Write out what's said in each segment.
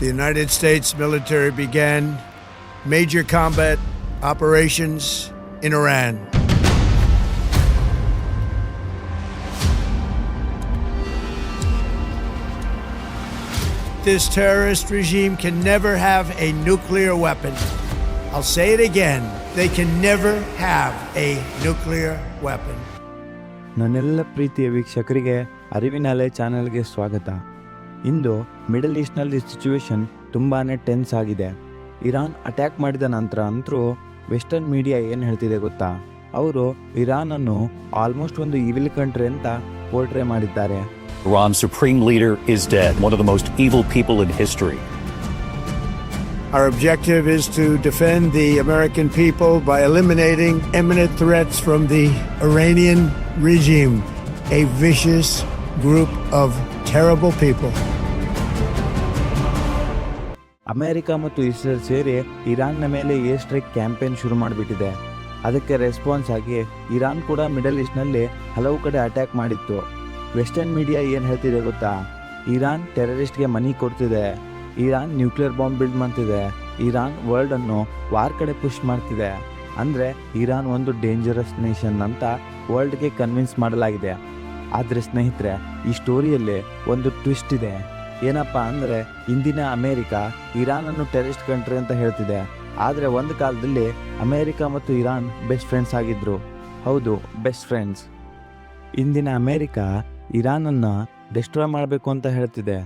the United States military began major combat operations in Iran. This terrorist regime can never have a nuclear weapon. I'll say it again. They can never have a nuclear weapon. ನನ್ನೆಲ್ಲ ಪ್ರೀತಿಯ ವೀಕ್ಷಕರಿಗೆ ಅರಿವಿನ ಅಲೆ ಚಾನೆಲ್ಗೆ ಸ್ವಾಗತ. ಇಂದು middle ಈಸ್ಟ್ನಲ್ಲಿ situation ತುಂಬಾ tense ಆಗಿದೆ. Iran attack ಮಾಡಿದ ನಂತರ ಅಂತರೂ ವೆಸ್ಟರ್ನ್ ಮೀಡಿಯಾ ಏನು ಹೇಳ್ತಿದೆ ಗೊತ್ತಾ? ಅವರು ಇರಾನನ್ನು ಆಲ್ಮೋಸ್ಟ್ ಒಂದು ಈವಿಲ್ ಕಂಟ್ರಿ ಅಂತ ಪೋರ್ಟ್ರೇ ಮಾಡಿದ್ದಾರೆ. Iran's supreme leader is dead, one of the most evil people in history. Our objective is to defend the American people by eliminating imminent threats from the Iranian regime, a vicious group of terrible people. America ಮತ್ತು Israel ಸೇರಿ ಇರಾನ್ನ ಮೇಲೆ air strike campaign ಶುರು ಮಾಡಿಬಿಟ್ಟಿದೆ. ಅದಕ್ಕೆ response ಆಗಿ Iran ಕೂಡ middle ಈಸ್ಟ್ನಲ್ಲಿ ಹಲವು ಕಡೆ ಅಟ್ಯಾಕ್ ಮಾಡಿತ್ತು. ವೆಸ್ಟರ್ನ್ ಮೀಡಿಯಾ ಏನು ಹೇಳ್ತಿದೆ ಗೊತ್ತಾ? ಇರಾನ್ ಟೆರರಿಸ್ಟ್ಗೆ ಮನಿ ಕೊಡ್ತಿದೆ, ಇರಾನ್ ನ್ಯೂಕ್ಲಿಯರ್ ಬಾಂಬ್ ಬಿಲ್ಡ್ ಮಾಡ್ತಿದೆ, ಇರಾನ್ ವರ್ಲ್ಡನ್ನು ವಾರ್ ಕಡೆ ಪುಷ್ ಮಾಡ್ತಿದೆ. ಅಂದರೆ ಇರಾನ್ ಒಂದು ಡೇಂಜರಸ್ ನೇಷನ್ ಅಂತ ವರ್ಲ್ಡ್ಗೆ ಕನ್ವಿನ್ಸ್ ಮಾಡಲಾಗಿದೆ. ಆದರೆ ಸ್ನೇಹಿತರೆ, ಈ ಸ್ಟೋರಿಯಲ್ಲಿ ಒಂದು ಟ್ವಿಸ್ಟ್ ಇದೆ. ಏನಪ್ಪ ಅಂದರೆ, ಇಂದಿನ ಅಮೇರಿಕ ಇರಾನನ್ನು ಟೆರರಿಸ್ಟ್ ಕಂಟ್ರಿ ಅಂತ ಹೇಳ್ತಿದೆ. ಆದರೆ ಒಂದು ಕಾಲದಲ್ಲಿ ಅಮೇರಿಕ ಮತ್ತು ಇರಾನ್ ಬೆಸ್ಟ್ ಫ್ರೆಂಡ್ಸ್ ಆಗಿದ್ರು. ಹೌದು, ಬೆಸ್ಟ್ ಫ್ರೆಂಡ್ಸ್. ಇಂದಿನ ಅಮೇರಿಕ ಇರಾನನ್ನು ಡೆಸ್ಟ್ರಾಯ್ ಮಾಡಬೇಕು ಅಂತ ಹೇಳ್ತಿದೆ.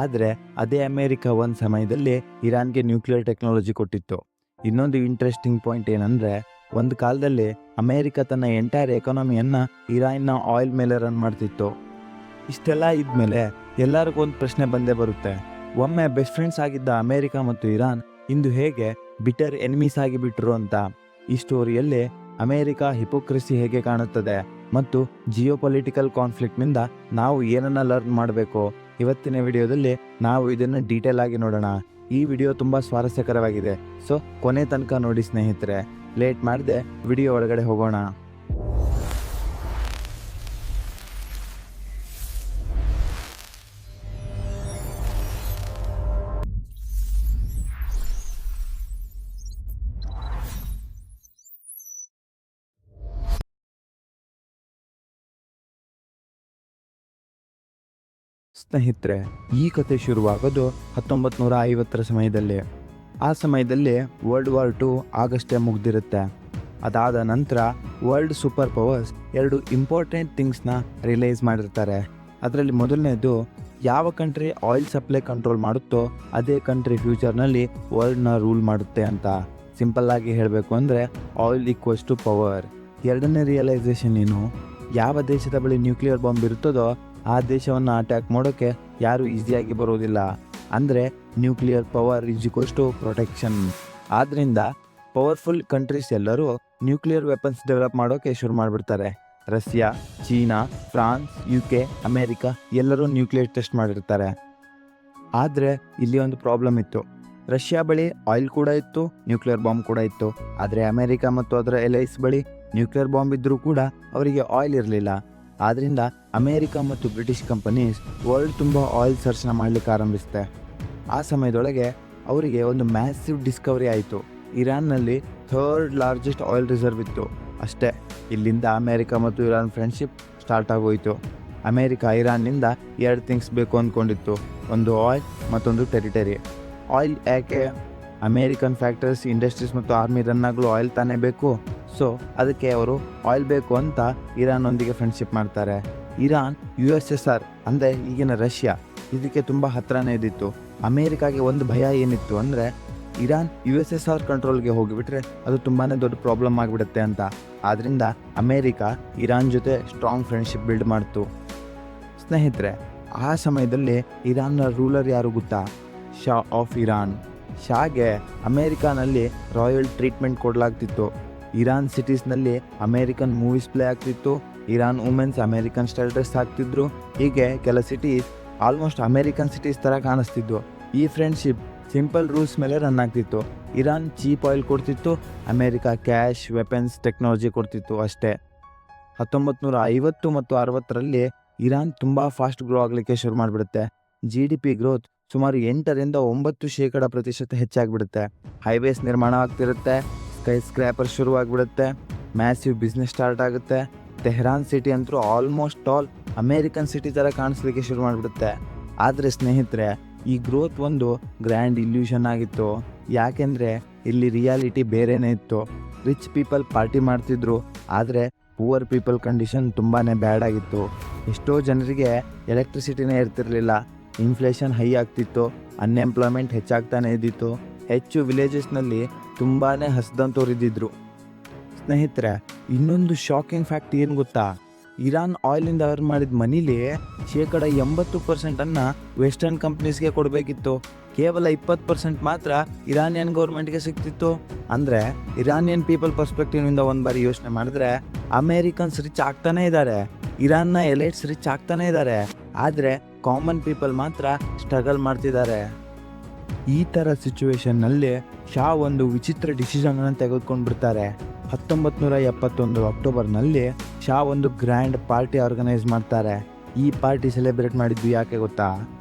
ಆದರೆ ಅದೇ ಅಮೇರಿಕ ಒಂದು ಸಮಯದಲ್ಲಿ ಇರಾನ್ಗೆ ನ್ಯೂಕ್ಲಿಯರ್ ಟೆಕ್ನಾಲಜಿ ಕೊಟ್ಟಿತ್ತು. ಇನ್ನೊಂದು ಇಂಟ್ರೆಸ್ಟಿಂಗ್ ಪಾಯಿಂಟ್ ಏನಂದರೆ, ಒಂದು ಕಾಲದಲ್ಲಿ ಅಮೇರಿಕ ತನ್ನ ಎಂಟೈರ್ ಎಕಾನಮಿಯನ್ನು ಇರಾನ್ನ ಆಯಿಲ್ ಮೇಲೆ ರನ್ ಮಾಡ್ತಿತ್ತು. ಇಷ್ಟೆಲ್ಲ ಇದ್ಮೇಲೆ ಎಲ್ಲರಿಗೂ ಒಂದು ಪ್ರಶ್ನೆ ಬಂದೇ ಬರುತ್ತೆ. ಒಮ್ಮೆ ಬೆಸ್ಟ್ ಫ್ರೆಂಡ್ಸ್ ಆಗಿದ್ದ ಅಮೇರಿಕ ಮತ್ತು ಇರಾನ್ ಇಂದು ಹೇಗೆ ಬಿಟರ್ ಎನಿಮೀಸ್ ಆಗಿಬಿಟ್ರು ಅಂತ. ಈ ಸ್ಟೋರಿಯಲ್ಲಿ ಅಮೇರಿಕ ಹಿಪೋಕ್ರಸಿ ಹೇಗೆ ಕಾಣುತ್ತದೆ ಮತ್ತು ಜಿಯೋಪೊಲಿಟಿಕಲ್ ಕಾನ್ಫ್ಲಿಕ್ಟ್ನಿಂದ ನಾವು ಏನನ್ನ ಲರ್ನ್ ಮಾಡಬೇಕು, ಇವತ್ತಿನ ವಿಡಿಯೋದಲ್ಲಿ ನಾವು ಇದನ್ನು ಡೀಟೇಲ್ ಆಗಿ ನೋಡೋಣ. ಈ ವಿಡಿಯೋ ತುಂಬ ಸ್ವಾರಸ್ಯಕರವಾಗಿದೆ, ಸೊ ಕೊನೆ ತನಕ ನೋಡಿ ಸ್ನೇಹಿತರೆ. ಲೇಟ್ ಮಾಡದೆ ವಿಡಿಯೋ ಒಳಗಡೆ ಹೋಗೋಣ. ಸ್ನೇಹಿತರೆ, ಈ ಕತೆ ಶುರುವಾಗೋದು 1950ರ ಸಮಯದಲ್ಲಿ. ಆ ಸಮಯದಲ್ಲಿ ವರ್ಲ್ಡ್ ವಾರ್ 2 ಆಗಷ್ಟೇ ಮುಗ್ದಿರುತ್ತೆ. ಅದಾದ ನಂತರ ವರ್ಲ್ಡ್ ಸೂಪರ್ ಪವರ್ಸ್ 2 ಇಂಪಾರ್ಟೆಂಟ್ ಥಿಂಗ್ಸ್ನ ರಿಲೈಸ್ ಮಾಡಿರ್ತಾರೆ. ಅದರಲ್ಲಿ ಮೊದಲನೇದು, ಯಾವ ಕಂಟ್ರಿ ಆಯಿಲ್ ಸಪ್ಲೈ ಕಂಟ್ರೋಲ್ ಮಾಡುತ್ತೋ ಅದೇ ಕಂಟ್ರಿ ಫ್ಯೂಚರ್ನಲ್ಲಿ ವರ್ಲ್ಡ್ನ ರೂಲ್ ಮಾಡುತ್ತೆ ಅಂತ. ಸಿಂಪಲ್ ಆಗಿ ಹೇಳಬೇಕು ಅಂದರೆ ಆಯಿಲ್ ಈಕ್ವಲ್ಸ್ ಟು ಪವರ್. ಎರಡನೇ ರಿಯಲೈಸೇಷನ್ ಏನು? ಯಾವ ದೇಶದ ಬಳಿ ನ್ಯೂಕ್ಲಿಯರ್ ಬಾಂಬ್ ಇರುತ್ತದೋ ಆ ದೇಶವನ್ನು ಅಟ್ಯಾಕ್ ಮಾಡೋಕ್ಕೆ ಯಾರು ಈಸಿಯಾಗಿ ಬರೋದಿಲ್ಲ. ಅಂದರೆ nuclear power is equals to protection. ಆದ್ದರಿಂದ ಪವರ್ಫುಲ್ ಕಂಟ್ರೀಸ್ ಎಲ್ಲರೂ ನ್ಯೂಕ್ಲಿಯರ್ ವೆಪನ್ಸ್ ಡೆವಲಪ್ ಮಾಡೋಕ್ಕೆ ಶುರು ಮಾಡಿಬಿಡ್ತಾರೆ. Russia, China, France, UK, America ಎಲ್ಲರೂ ನ್ಯೂಕ್ಲಿಯರ್ ಟೆಸ್ಟ್ ಮಾಡಿರ್ತಾರೆ. ಆದರೆ ಇಲ್ಲಿ ಒಂದು ಪ್ರಾಬ್ಲಮ್ ಇತ್ತು. ರಷ್ಯಾ ಬಳಿ ಆಯಿಲ್ ಕೂಡ ಇತ್ತು, ನ್ಯೂಕ್ಲಿಯರ್ ಬಾಂಬ್ ಕೂಡ ಇತ್ತು. ಆದರೆ ಅಮೇರಿಕ ಮತ್ತು ಅದರ ಎಲೈಸ್ ಬಳಿ ನ್ಯೂಕ್ಲಿಯರ್ ಬಾಂಬ್ ಇದ್ದರೂ ಕೂಡ ಅವರಿಗೆ ಆಯಿಲ್ ಇರಲಿಲ್ಲ. ಆದ್ದರಿಂದ ಅಮೇರಿಕ ಮತ್ತು ಬ್ರಿಟಿಷ್ ಕಂಪನೀಸ್ ವರ್ಲ್ಡ್ ತುಂಬ ಆಯಿಲ್ ಸರ್ಚ್ನ ಮಾಡಲಿಕ್ಕೆ ಆರಂಭಿಸುತ್ತೆ. ಆ ಸಮಯದೊಳಗೆ ಅವರಿಗೆ ಒಂದು ಮ್ಯಾಸಿವ್ ಡಿಸ್ಕವರಿ ಆಯಿತು. ಇರಾನ್ನಲ್ಲಿ 3rd ಲಾರ್ಜೆಸ್ಟ್ ಆಯಿಲ್ ರಿಸರ್ವ್ ಇತ್ತು. ಅಷ್ಟೇ, ಇಲ್ಲಿಂದ ಅಮೇರಿಕ ಮತ್ತು ಇರಾನ್ ಫ್ರೆಂಡ್ಶಿಪ್ ಸ್ಟಾರ್ಟ್ ಆಗೋಯಿತು. ಅಮೇರಿಕ ಇರಾನ್ನಿಂದ 2 ಥಿಂಗ್ಸ್ ಬೇಕು ಅಂದ್ಕೊಂಡಿತ್ತು, ಒಂದು ಆಯಿಲ್ ಮತ್ತೊಂದು ಟೆರಿಟರಿ. ಆಯಿಲ್ ಯಾಕೆ? ಅಮೇರಿಕನ್ ಫ್ಯಾಕ್ಟರೀಸ್, ಇಂಡಸ್ಟ್ರೀಸ್ ಮತ್ತು ಆರ್ಮಿ ರನ್ ಆಗಲು ಆಯಿಲ್ ತಾನೇ ಬೇಕು. ಸೊ ಅದಕ್ಕೆ ಅವರು ಆಯಿಲ್ ಬೇಕು ಅಂತ ಇರಾನ್ನೊಂದಿಗೆ ಫ್ರೆಂಡ್ಶಿಪ್ ಮಾಡ್ತಾರೆ. ಇರಾನ್ USSR ಅಂದರೆ ಈಗಿನ ರಷ್ಯಾ, ಇದಕ್ಕೆ ತುಂಬ ಹತ್ತಿರನೇ ಇದ್ದಿತ್ತು. ಅಮೇರಿಕಾಗೆ ಒಂದು ಭಯ ಏನಿತ್ತು ಅಂದರೆ, ಇರಾನ್ USSR ಕಂಟ್ರೋಲ್ಗೆ ಹೋಗಿಬಿಟ್ರೆ ಅದು ತುಂಬಾ ದೊಡ್ಡ ಪ್ರಾಬ್ಲಮ್ ಆಗಿಬಿಡುತ್ತೆ ಅಂತ. ಆದ್ದರಿಂದ ಅಮೇರಿಕ ಇರಾನ್ ಜೊತೆ ಸ್ಟ್ರಾಂಗ್ ಫ್ರೆಂಡ್ಶಿಪ್ ಬಿಲ್ಡ್ ಮಾಡ್ತು. ಸ್ನೇಹಿತರೆ, ಆ ಸಮಯದಲ್ಲಿ ಇರಾನ್ನ ರೂಲರ್ ಯಾರು ಗೊತ್ತಾ? Shah of Iran. ಶಾಗೆ ಅಮೇರಿಕಾನಲ್ಲಿ ರಾಯಲ್ ಟ್ರೀಟ್ಮೆಂಟ್ ಕೊಡಲಾಗ್ತಿತ್ತು. ಇರಾನ್ ಸಿಟೀಸ್ನಲ್ಲಿ ಅಮೇರಿಕನ್ ಮೂವೀಸ್ ಪ್ಲೇ ಆಗ್ತಿತ್ತು. Iran women's American style dress ಹಾಕ್ತಿದ್ರು. ಹೀಗೆ ಕೆಲ ಸಿಟೀಸ್ ಆಲ್ಮೋಸ್ಟ್ ಅಮೇರಿಕನ್ ಸಿಟೀಸ್ ಥರ ಕಾಣಿಸ್ತಿದ್ವು. ಈ ಫ್ರೆಂಡ್ಶಿಪ್ ಸಿಂಪಲ್ ರೂಲ್ಸ್ ಮೇಲೆ ರನ್ ಆಗ್ತಿತ್ತು. ಇರಾನ್ ಚೀಪ್ ಆಯಿಲ್ ಕೊಡ್ತಿತ್ತು, ಅಮೇರಿಕ ಕ್ಯಾಶ್, ವೆಪನ್ಸ್, ಟೆಕ್ನಾಲಜಿ ಕೊಡ್ತಿತ್ತು ಅಷ್ಟೇ. 1950 ಮತ್ತು 60ರಲ್ಲಿ ಇರಾನ್ ತುಂಬ ಫಾಸ್ಟ್ ಗ್ರೋ ಆಗಲಿಕ್ಕೆ ಶುರು ಮಾಡಿಬಿಡುತ್ತೆ. GDP ಗ್ರೋತ್ ಸುಮಾರು 8-9% ಹೆಚ್ಚಾಗ್ಬಿಡುತ್ತೆ. ಹೈವೇಸ್ ನಿರ್ಮಾಣ ಆಗ್ತಿರುತ್ತೆ, ಸ್ಕೈ ಸ್ಕ್ರ್ಯಾಪರ್ ಶುರುವಾಗ್ಬಿಡುತ್ತೆ, ಮ್ಯಾಸಿವ್ ಬಿಸ್ನೆಸ್ ಸ್ಟಾರ್ಟ್ ಆಗುತ್ತೆ. ತೆಹರಾನ್ ಸಿಟಿ ಅಂತೂ ಆಲ್ಮೋಸ್ಟ್ ಆಲ್ ಅಮೇರಿಕನ್ ಸಿಟಿ ಥರ ಕಾಣಿಸ್ಲಿಕ್ಕೆ ಶುರು ಮಾಡಿಬಿಡುತ್ತೆ. ಆದರೆ ಸ್ನೇಹಿತರೆ, ಈ ಗ್ರೋತ್ ಒಂದು ಗ್ರ್ಯಾಂಡ್ ಇಲ್ಯೂಷನ್ ಆಗಿತ್ತು. ಯಾಕೆಂದರೆ ಇಲ್ಲಿ ರಿಯಾಲಿಟಿ ಬೇರೆನೇ ಇತ್ತು. ರಿಚ್ ಪೀಪಲ್ ಪಾರ್ಟಿ ಮಾಡ್ತಿದ್ರು, ಆದರೆ ಪೂವರ್ ಪೀಪಲ್ ಕಂಡೀಷನ್ ತುಂಬಾ ಬ್ಯಾಡ್ ಆಗಿತ್ತು. ಎಷ್ಟೋ ಜನರಿಗೆ ಎಲೆಕ್ಟ್ರಿಸಿಟಿನೇ ಇರ್ತಿರಲಿಲ್ಲ, ಇನ್ಫ್ಲೇಷನ್ ಹೈ ಆಗ್ತಿತ್ತು, ಅನ್ಎಂಪ್ಲಾಯ್ಮೆಂಟ್ ಹೆಚ್ಚಾಗ್ತಾನೆ ಇದ್ದಿತ್ತು. ಹೆಚ್ಚು ವಿಲೇಜಸ್ನಲ್ಲಿ ತುಂಬಾ ಹಸ್ದಂತವ್ರು ಇದ್ದಿದ್ರು. ಸ್ನೇಹಿತರೆ, ಇನ್ನೊಂದು ಶಾಕಿಂಗ್ ಫ್ಯಾಕ್ಟ್ ಏನು ಗೊತ್ತಾ? ಇರಾನ್ ಆಯಿಲಿಂದ ಅರ್ನ್ ಮಾಡಿದ ಮನಿಲಿ 80% ವೆಸ್ಟರ್ನ್ ಕಂಪ್ನೀಸ್ಗೆ ಕೊಡಬೇಕಿತ್ತು. ಕೇವಲ 20% ಮಾತ್ರ ಇರಾನಿಯನ್ ಗೌರ್ಮೆಂಟ್ಗೆ ಸಿಗ್ತಿತ್ತು. ಅಂದರೆ ಇರಾನಿಯನ್ ಪೀಪಲ್ ಪರ್ಸ್ಪೆಕ್ಟಿವ್ನಿಂದ ಒಂದು ಬಾರಿ ಯೋಚನೆ ಮಾಡಿದ್ರೆ ಅಮೇರಿಕನ್ಸ್ ರಿಚ್ ಆಗ್ತಾನೇ ಇದ್ದಾರೆ, ಇರಾನ್ನ ಎಲೈಟ್ಸ್ ರಿಚ್ ಆಗ್ತಾನೇ ಇದ್ದಾರೆ, ಆದರೆ ಕಾಮನ್ ಪೀಪಲ್ ಮಾತ್ರ ಸ್ಟ್ರಗಲ್ ಮಾಡ್ತಿದ್ದಾರೆ. ಈ ಥರ ಸಿಚುವೇಶನ್ನಲ್ಲಿ ಶಾ ಒಂದು ವಿಚಿತ್ರ ಡಿಸಿಷನನ್ನು ತೆಗೆದುಕೊಂಡು ಬಿಡ್ತಾರೆ. 1971 ಅಕ್ಟೋಬರ್ನಲ್ಲಿ ಶಾ ಒಂದು ಗ್ರ್ಯಾಂಡ್ ಪಾರ್ಟಿ ಆರ್ಗನೈಸ್ ಮಾಡ್ತಾರೆ. ಈ ಪಾರ್ಟಿ ಸೆಲೆಬ್ರೇಟ್ ಮಾಡಿದ್ದು ಯಾಕೆ ಗೊತ್ತಾ?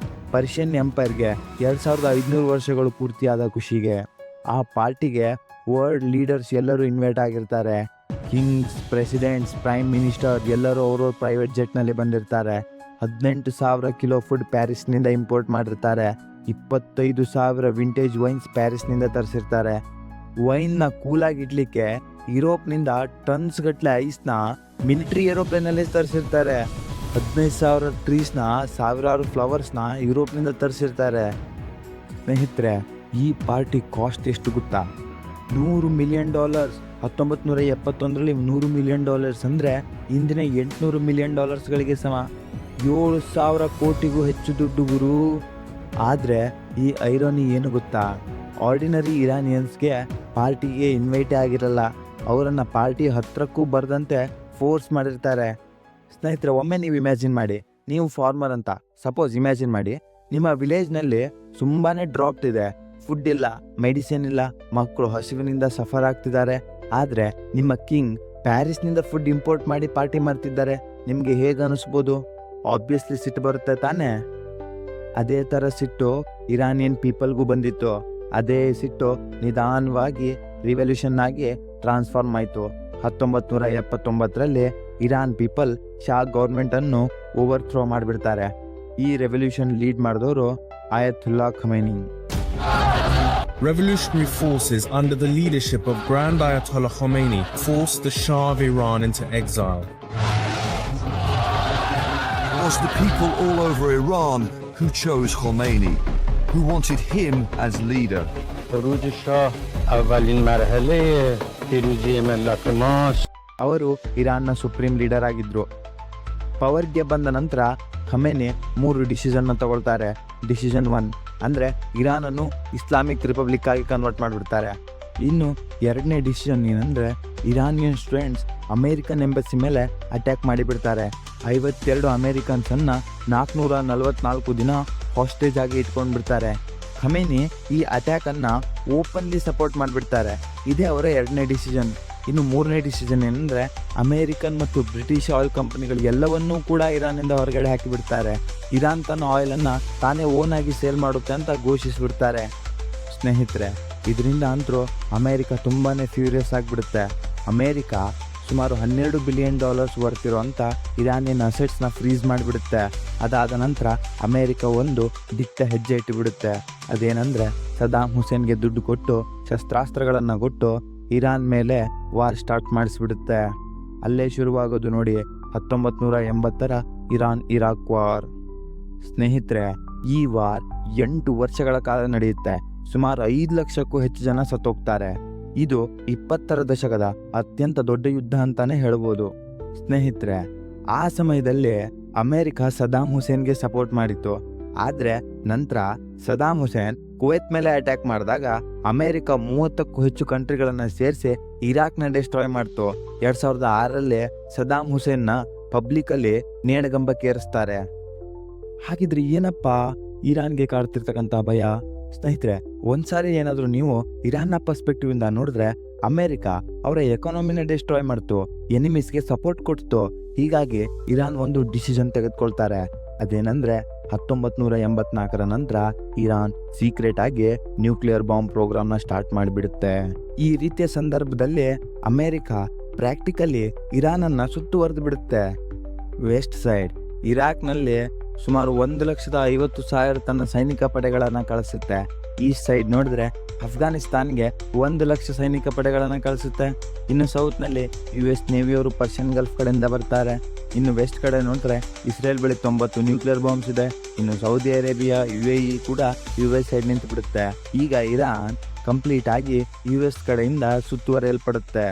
ಪರ್ಷಿಯನ್ ಎಂಪೈರ್ಗೆ 2500 ವರ್ಷಗಳು ಪೂರ್ತಿಯಾದ ಖುಷಿಗೆ. ಆ ಪಾರ್ಟಿಗೆ ವರ್ಲ್ಡ್ ಲೀಡರ್ಸ್ ಎಲ್ಲರೂ ಇನ್ವೈಟ್ ಆಗಿರ್ತಾರೆ. ಕಿಂಗ್ಸ್, ಪ್ರೆಸಿಡೆಂಟ್ಸ್, ಪ್ರೈಮ್ ಮಿನಿಸ್ಟರ್ ಎಲ್ಲರೂ ಅವರು ಪ್ರೈವೇಟ್ ಜೆಟ್ನಲ್ಲಿ ಬಂದಿರ್ತಾರೆ. 18,000 ಕಿಲೋ ಫುಡ್ ಪ್ಯಾರಿಸ್ನಿಂದ ಇಂಪೋರ್ಟ್ ಮಾಡಿರ್ತಾರೆ. 25,000 ವಿಂಟೇಜ್ ವೈನ್ಸ್ ಪ್ಯಾರಿಸ್ನಿಂದ ತರಿಸಿರ್ತಾರೆ. ವೈನ್ನ ಕೂಲಾಗಿ ಇಡ್ಲಿಕ್ಕೆ ಯುರೋಪ್ನಿಂದ ಟನ್ಸ್ ಗಟ್ಟಲೆ ಐಸ್ನ ಮಿಲಿಟ್ರಿ ಏರೋಪ್ಲೇನಲ್ಲಿ ತರಿಸಿರ್ತಾರೆ. 15,000 ಟ್ರೀಸ್ನ, ಸಾವಿರಾರು ಫ್ಲವರ್ಸ್ನ ಯುರೋಪ್ನಿಂದ ತರಿಸಿರ್ತಾರೆ. ಸ್ನೇಹಿತರೆ, ಈ ಪಾರ್ಟಿ ಕಾಸ್ಟ್ ಎಷ್ಟು ಗೊತ್ತಾ? $100 ಮಿಲಿಯನ್. 1971ರಲ್ಲಿ $100 ಮಿಲಿಯನ್ ಅಂದರೆ ಇಂದಿನ $800 ಮಿಲಿಯನ್ ಸಮ. 7,000 ಕೋಟಿಗೂ ಹೆಚ್ಚು ದುಡ್ಡು ಗುರು. ಆದರೆ ಈ ಐರಾನಿ ಏನು ಗೊತ್ತಾ? ಆರ್ಡಿನರಿ ಇರಾನಿಯನ್ಸ್ಗೆ ಪಾರ್ಟಿಗೆ ಇನ್ವೈಟೇ ಆಗಿರಲ್ಲ. ಅವರನ್ನು ಪಾರ್ಟಿ ಹತ್ರಕ್ಕೂ ಬರದಂತೆ ಫೋರ್ಸ್ ಮಾಡಿರ್ತಾರೆ. ಸ್ನೇಹಿತರೆ, ಒಮ್ಮೆ ನೀವು ಇಮ್ಯಾಜಿನ್ ಮಾಡಿ, ನೀವು ಫಾರ್ಮರ್ ಅಂತ ಸಪೋಸ್ ಇಮ್ಯಾಜಿನ್ ಮಾಡಿ. ನಿಮ್ಮ ವಿಲೇಜ್ನಲ್ಲಿ ತುಂಬಾ ಡ್ರಾಪ್ ಇದೆ, ಫುಡ್ ಇಲ್ಲ, ಮೆಡಿಸಿನ್ ಇಲ್ಲ, ಮಕ್ಕಳು ಹಸಿವಿನಿಂದ ಸಫರ್ ಆಗ್ತಿದ್ದಾರೆ. ಆದರೆ ನಿಮ್ಮ ಕಿಂಗ್ ಪ್ಯಾರಿಸ್ನಿಂದ ಫುಡ್ ಇಂಪೋರ್ಟ್ ಮಾಡಿ ಪಾರ್ಟಿ ಮಾಡ್ತಿದ್ದಾರೆ. ನಿಮಗೆ ಹೇಗೆ ಅನಿಸ್ಬೋದು? ಆಬ್ವಿಯಸ್ಲಿ ಸಿಟ್ಟು ಬರುತ್ತೆ ತಾನೇ? ಅದೇ ಥರ ಸಿಟ್ಟು ಇರಾನಿಯನ್ ಪೀಪಲ್ಗೂ ಬಂದಿತ್ತು. ಅದೇ ಸಿಟ್ಟು ನಿಧಾನವಾಗಿ ರಿವಲ್ಯೂಷನ್ ಆಗಿ ಟ್ರಾನ್ಸ್ಫಾರ್ಮ್ ಆಯಿತು. 1979ರಲ್ಲಿ ಇರಾನ್ ಪೀಪಲ್ ಶಾ ಗೌರ್ಮೆಂಟನ್ನು ಓವರ್ಥ್ರೋ ಮಾಡಿಬಿಡ್ತಾರೆ. ಈ ರೆವಲ್ಯೂಷನ್ ಲೀಡ್ ಮಾಡಿದವರು ಆಯತುಲ್ಲಾ Khamenei. Revolutionary forces under the leadership of Grand Ayatollah Khomeini forced the Shah of Iran into exile. It was the people all over Iran who chose Khomeini, who wanted him as leader. خروج شاه اولین مرحله پیروزی ملت ماست. ಅವರು ಇರಾನ್ನ supreme leader ಆಗಿದ್ರು. ಪವರ್ಗೆ ಬಂದ ನಂತರ Khamenei 3 ಡಿಸಿಷನ್ನ ತಗೊಳ್ತಾರೆ. Decision 1 ಅಂದರೆ ಇರಾನನ್ನು Islamic republic ಆಗಿ convert ಮಾಡಿಬಿಡ್ತಾರೆ. ಇನ್ನು 2ನೇ ಡಿಸಿಷನ್ ಏನಂದರೆ ಇರಾನಿಯನ್ ಸ್ಟೂಡೆಂಟ್ಸ್ ಅಮೇರಿಕನ್ ಎಂಬಸಿ ಮೇಲೆ ಅಟ್ಯಾಕ್ ಮಾಡಿಬಿಡ್ತಾರೆ. 52 ಅಮೇರಿಕನ್ಸನ್ನು 444 ದಿನ ಹಾಸ್ಟೇಜ್ ಆಗಿ ಇಟ್ಕೊಂಡು ಬಿಡ್ತಾರೆ. ಖಮೇನಿ ಈ ಅಟ್ಯಾಕನ್ನು ಓಪನ್ಲಿ ಸಪೋರ್ಟ್ ಮಾಡಿಬಿಡ್ತಾರೆ. ಇದೇ ಅವರ 2ನೇ ಡಿಸಿಷನ್. ಇನ್ನು 3ನೇ ಡಿಸಿಷನ್ ಏನಂದರೆ ಅಮೇರಿಕನ್ ಮತ್ತು ಬ್ರಿಟಿಷ್ ಆಯಿಲ್ ಕಂಪನಿಗಳು ಎಲ್ಲವನ್ನೂ ಕೂಡ ಇರಾನಿಂದ ಹೊರಗಡೆ ಹಾಕಿಬಿಡ್ತಾರೆ. ಇರಾನ್ ತನ್ನ ಆಯಿಲನ್ನು ತಾನೇ ಓನಾಗಿ ಸೇಲ್ ಮಾಡುತ್ತೆ ಅಂತ ಘೋಷಿಸಿಬಿಡ್ತಾರೆ. ಸ್ನೇಹಿತರೆ, ಇದರಿಂದ ಅಂತರೂ ಅಮೇರಿಕ ತುಂಬಾ ಫ್ಯೂರಿಯಸ್ ಆಗಿಬಿಡುತ್ತೆ. ಅಮೇರಿಕ ಸುಮಾರು $12 ಬಿಲಿಯನ್ ವರ್ತಿರುವಂಥ ಇರಾನಿಯನ್ ಅಸೆಟ್ಸ್ನ ಫ್ರೀಸ್ ಮಾಡಿಬಿಡುತ್ತೆ. ಅದಾದ ನಂತರ ಅಮೇರಿಕ ಒಂದು ದಿಟ್ಟ ಹೆಜ್ಜೆ ಇಟ್ಟುಬಿಡುತ್ತೆ. ಅದೇನೆಂದರೆ ಸದಾಮ್ ಹುಸೇನ್ಗೆ ದುಡ್ಡು ಕೊಟ್ಟು ಶಸ್ತ್ರಾಸ್ತ್ರಗಳನ್ನು ಕೊಟ್ಟು ಇರಾನ್ ಮೇಲೆ ವಾರ್ ಸ್ಟಾರ್ಟ್ ಮಾಡಿಸ್ಬಿಡುತ್ತೆ. ಅಲ್ಲೇ ಶುರುವಾಗೋದು ನೋಡಿ 1980ರ ಇರಾನ್-ಇರಾಕ್ ವಾರ್. ಸ್ನೇಹಿತರೆ, ಈ ವಾರ್ 8 ವರ್ಷಗಳ ಕಾಲ ನಡೆಯುತ್ತೆ. ಸುಮಾರು 5 ಲಕ್ಷಕ್ಕೂ ಹೆಚ್ಚು ಜನ ಸತ್ತೋಗ್ತಾರೆ. ಇದು 20ರ ದಶಕದ ಅತ್ಯಂತ ದೊಡ್ಡ ಯುದ್ಧ ಅಂತಾನೆ ಹೇಳ್ಬೋದು. ಸ್ನೇಹಿತರೆ, ಆ ಸಮಯದಲ್ಲಿ ಅಮೇರಿಕ ಸದಾಮ್ ಹುಸೇನ್ಗೆ ಸಪೋರ್ಟ್ ಮಾಡಿತ್ತು. ಆದರೆ ನಂತರ ಸದಾಮ್ ಹುಸೇನ್ ಕುವೈತ್ ಮೇಲೆ ಅಟ್ಯಾಕ್ ಮಾಡಿದಾಗ ಅಮೇರಿಕ 30ಕ್ಕೂ ಹೆಚ್ಚು ಕಂಟ್ರಿಗಳನ್ನು ಸೇರಿಸಿ ಇರಾಕ್ನ ಡಿಸ್ಟ್ರಾಯ್ ಮಾಡ್ತು. 2006ರಲ್ಲಿ ಸದಾಮ್ ಹುಸೇನ್ನ ಪಬ್ಲಿಕಲ್ಲಿ ನೇಣಗಂಬಕ್ಕೆ ಏರಿಸ್ತಾರೆ. ಹಾಗಿದ್ರೆ ಏನಪ್ಪ ಇರಾನ್ಗೆ ಕಾಡ್ತಿರ್ತಕ್ಕಂಥ ಭಯ? ಸ್ನೇಹಿತರೆ, ಒಂದ್ಸಾರಿ ಏನಾದರೂ ನೀವು ಇರಾನ್ನ ಪರ್ಸ್ಪೆಕ್ಟಿವ್ ಇಂದ ನೋಡಿದ್ರೆ ಅಮೇರಿಕ ಅವರ ಎಕಾನಮಿನ ಡಿಸ್ಟ್ರಾಯ್ ಮಾಡ್ತು, ಎನಿಮೀಸ್ಗೆ ಸಪೋರ್ಟ್ ಕೊಡ್ತು. ಹೀಗಾಗಿ ಇರಾನ್ ಒಂದು ಡಿಸಿಷನ್ ತೆಗೆದುಕೊಳ್ತಾರೆ. ಅದೇನಂದ್ರೆ 1984 ನಂತರ ಇರಾನ್ ಸೀಕ್ರೆಟ್ ಆಗಿ ನ್ಯೂಕ್ಲಿಯರ್ ಬಾಂಬ್ ಪ್ರೋಗ್ರಾಮ್ನ ಸ್ಟಾರ್ಟ್ ಮಾಡಿಬಿಡುತ್ತೆ. ಈ ರೀತಿಯ ಸಂದರ್ಭದಲ್ಲಿ ಅಮೆರಿಕ ಪ್ರಾಕ್ಟಿಕಲಿ ಇರಾನನ್ನು ಸುತ್ತುವರೆದು ಬಿಡುತ್ತೆ. ವೆಸ್ಟ್ ಸೈಡ್ ಇರಾಕ್ನಲ್ಲಿ ಸುಮಾರು 1,50,000 ತನ್ನ ಸೈನಿಕ ಪಡೆಗಳನ್ನು ಕಳಿಸುತ್ತೆ. ಈಸ್ಟ್ ಸೈಡ್ ನೋಡಿದ್ರೆ ಅಫ್ಘಾನಿಸ್ತಾನ್ಗೆ 1,00,000 ಸೈನಿಕ ಪಡೆಗಳನ್ನು ಕಳಿಸುತ್ತೆ. ಇನ್ನು ಸೌತ್ನಲ್ಲಿ US ನೇವಿಯವರು ಪರ್ಷಿಯನ್ ಗಲ್ಫ್ ಕಡೆಯಿಂದ ಬರ್ತಾರೆ. ಇನ್ನು ವೆಸ್ಟ್ ಕಡೆ ನೋಡಿದ್ರೆ ಇಸ್ರೇಲ್ ಬಳಿ 90 ನ್ಯೂಕ್ಲಿಯರ್ ಬಾಂಬ್ಸ್ ಇದೆ. ಇನ್ನು ಸೌದಿ ಅರೇಬಿಯಾ UAE ಕೂಡ US ಸೈಡ್ ನಿಂತು ಬಿಡುತ್ತೆ. ಈಗ ಇರಾನ್ ಕಂಪ್ಲೀಟ್ ಆಗಿ US ಕಡೆಯಿಂದ ಸುತ್ತುವರಿಯಲ್ಪಡುತ್ತೆ.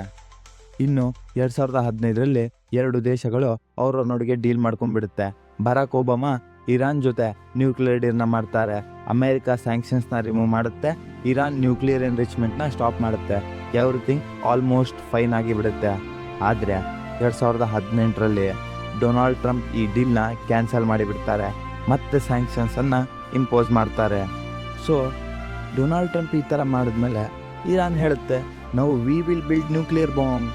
ಇನ್ನು 2015ರಲ್ಲಿ 2 ದೇಶಗಳು ಅವರೊಂದಿಗೆ ಡೀಲ್ ಮಾಡ್ಕೊಂಡ್ಬಿಡುತ್ತೆ. ಬರಾಕ್ ಒಬಾಮಾ ಇರಾನ್ ಜೊತೆ ನ್ಯೂಕ್ಲಿಯರ್ ಡೀಲ್ನ ಮಾಡ್ತಾರೆ. ಅಮೆರಿಕ ಸ್ಯಾಂಕ್ಷನ್ಸ್ನ ರಿಮೂವ್ ಮಾಡುತ್ತೆ. ಇರಾನ್ ನ್ಯೂಕ್ಲಿಯರ್ ಎನ್ರಿಚ್ಮೆಂಟ್ನ ಸ್ಟಾಪ್ ಮಾಡುತ್ತೆ. ಎವ್ರಿಥಿಂಗ್ ಆಲ್ಮೋಸ್ಟ್ ಫೈನ್ ಆಗಿಬಿಡುತ್ತೆ. ಆದರೆ 2018ರಲ್ಲಿ ಡೊನಾಲ್ಡ್ ಟ್ರಂಪ್ ಈ ಡೀಲ್ನ ಕ್ಯಾನ್ಸಲ್ ಮಾಡಿಬಿಡ್ತಾರೆ. ಮತ್ತೆ ಸ್ಯಾಂಕ್ಷನ್ಸನ್ನು ಇಂಪೋಸ್ ಮಾಡ್ತಾರೆ. ಸೊ ಡೊನಾಲ್ಡ್ ಟ್ರಂಪ್ ಈ ಥರ ಮಾಡಿದ್ಮೇಲೆ ಇರಾನ್ ಹೇಳುತ್ತೆ, ನಾವು we will build nuclear bomb.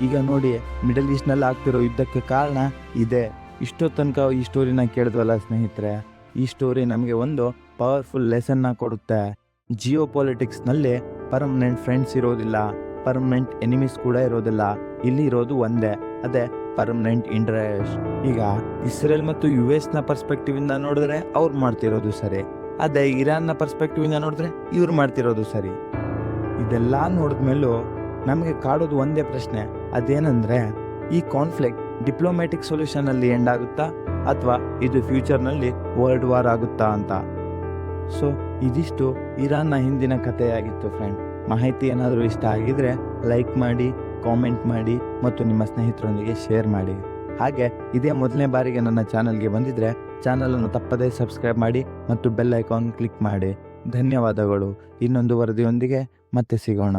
ಈಗ ನೋಡಿ, ಮಿಡಲ್ ಈಸ್ಟ್ನಲ್ಲಿ ಆಗ್ತಿರೋ ಯುದ್ಧಕ್ಕೆ ಕಾರಣ ಇದೆ. ಇಷ್ಟೋ ತನಕ ಈ ಸ್ಟೋರಿನ ಕೇಳಿದ್ವಲ್ಲ ಸ್ನೇಹಿತರೆ, ಈ ಸ್ಟೋರಿ ನಮಗೆ ಒಂದು ಪವರ್ಫುಲ್ ಲೆಸನ್ನ ಕೊಡುತ್ತೆ. ಜಿಯೋ ಪಾಲಿಟಿಕ್ಸ್ನಲ್ಲಿ ಪರ್ಮನೆಂಟ್ ಫ್ರೆಂಡ್ಸ್ ಇರೋದಿಲ್ಲ, ಪರ್ಮನೆಂಟ್ ಎನಿಮೀಸ್ ಕೂಡ ಇರೋದಿಲ್ಲ. ಇಲ್ಲಿ ಇರೋದು ಒಂದೇ, ಅದೇ ಪರ್ಮನೆಂಟ್ ಇಂಟ್ರೆಸ್ಟ್. ಈಗ ಇಸ್ರೇಲ್ ಮತ್ತು US ಪರ್ಸ್ಪೆಕ್ಟಿವ್ ಇಂದ ನೋಡಿದ್ರೆ ಅವ್ರು ಮಾಡ್ತಿರೋದು ಸರಿ, ಅದೇ ಇರಾನ್ನ ಪರ್ಸ್ಪೆಕ್ಟಿವ್ ಇಂದ ನೋಡಿದ್ರೆ ಇವ್ರು ಮಾಡ್ತಿರೋದು ಸರಿ. ಇದೆಲ್ಲ ನೋಡಿದ್ಮೇಲೂ ನಮಗೆ ಕಾಡೋದು ಒಂದೇ ಪ್ರಶ್ನೆ, ಅದೇನಂದ್ರೆ ಈ ಕಾನ್ಫ್ಲಿಕ್ಟ್ ಡಿಪ್ಲೊಮ್ಯಾಟಿಕ್ ಸೊಲ್ಯೂಷನಲ್ಲಿ ಎಂಡ್ ಆಗುತ್ತಾ ಅಥವಾ ಇದು ಫ್ಯೂಚರ್ನಲ್ಲಿ ವರ್ಲ್ಡ್ ವಾರ್ ಆಗುತ್ತಾ ಅಂತ. ಸೊ ಇದಿಷ್ಟು ಇರಾನ್ನ ಹಿಂದಿನ ಕಥೆಯಾಗಿತ್ತು ಫ್ರೆಂಡ್. ಮಾಹಿತಿ ಏನಾದರೂ ಇಷ್ಟ ಆಗಿದ್ರೆ ಲೈಕ್ ಮಾಡಿ, ಕಾಮೆಂಟ್ ಮಾಡಿ ಮತ್ತು ನಿಮ್ಮ ಸ್ನೇಹಿತರೊಂದಿಗೆ ಶೇರ್ ಮಾಡಿ. ಹಾಗೆ ಇದೇ ಮೊದಲನೇ ಬಾರಿಗೆ ನನ್ನ ಚಾನಲ್ಗೆ ಬಂದಿದ್ರೆ ಚಾನಲನ್ನು ತಪ್ಪದೇ ಸಬ್ಸ್ಕ್ರೈಬ್ ಮಾಡಿ ಮತ್ತು ಬೆಲ್ ಐಕಾನ್ ಕ್ಲಿಕ್ ಮಾಡಿ. ಧನ್ಯವಾದಗಳು. ಇನ್ನೊಂದು ವರದಿಯೊಂದಿಗೆ ಮತ್ತೆ ಸಿಗೋಣ.